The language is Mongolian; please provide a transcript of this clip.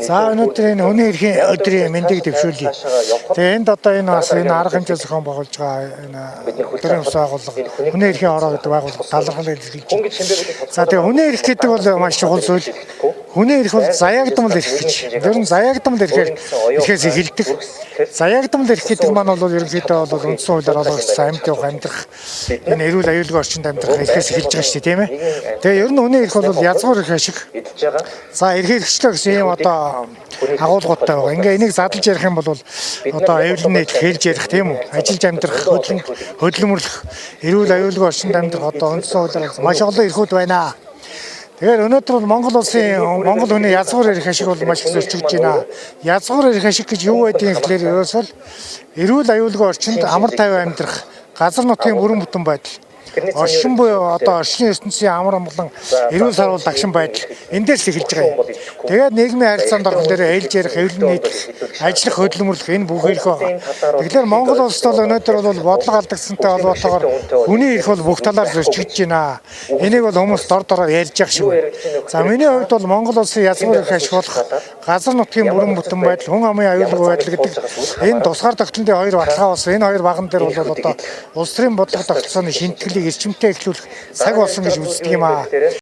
За өнөөдөр энэ хүний эрхийн өдрийн мэндийг дэвшүүлье. Тэгээ энд одоо энэ бас энэ арга хэмжээ зохион байгуулж байгаа энэ өдрийн ус байгууллага хүний эрхийн ороо гэдэг байгууллага талархал илэрхийлж байна. За тэгээ хүний эрх гэдэг бол маш чухал зүйл. Хүний эрх бол заяагдмал эрх гэж. Ер нь заяагдмал эрхээр эрхээс эхэлдэг. Заяагдмал эрх гэдэг маань бол ерөнхийдөө бол үндсэн хуулиар олгогдсон амьд явах амьдрах энэ эрүүл аюулгүй орчинд амьдрах эрхээс эхэлж байгаа шүү дээ, тийм ээ. Тэгээ ер нь хүний эрх бол язгуур эрх шиг. За эрх хэрэгчлөө гэсэн юм одоо агуулгуудтай байгаа. Ингээ энийг задлж ярих юм бол одоо эвлэн нийт хэлж ярих тийм үү? Ажиллаж амьдрах, хөдөлмөрлөх, эрүүл аюулгүй орчинд амьдрах одоо үндсэн хуулиар маш олон эрхүүд байна. Тэгэхээр өнөөдөр бол Монгол хүний язгуур эрх ашиг бол маш их зөрчигдөж байна. Язгуур эрх ашиг гэж юу байдгийг гэхээр ерөөсөө эрүүл аюулгүй орчинд амар тайван амьдрах, газар нутгийн бүрэн бүтэн байдал. Оршин буюу одоо орчны ертөнцийн амар амгалан эрүүл сарвал дагшин байдал эндээс эхэлж байгаа юм. Тэгээд нийгмийн харилцаанд орхон дээр ээлж ярих, эвлэн нийтлэх, ажиллах, хөдөлмөрлөх энэ бүх эрх байна. Тэгэхээр Монгол улсд бол өнөөдөр бол бодлого алдагдсантай холбоотойгоор хүний эрх бол бүх талаар зөрчигдөж байна. Энийг бол хүмүүс дор дороо ярьж явах шиг байна. За миний хувьд бол Монгол улсын язгуур эрх ашиг болох газар нутгийн бүрэн бүтэн байдал, хүн амын аюулгүй байдал гэдэг энэ тусгаар тогтнолын хоёр баталгаа болсон. Энэ хоёр баган дээр бол одоо улс төрийн бодлого тогтолцооны шинтгэлийг эрчимтэй эхлүүлэх цаг болсон гэж үздэг юм аа.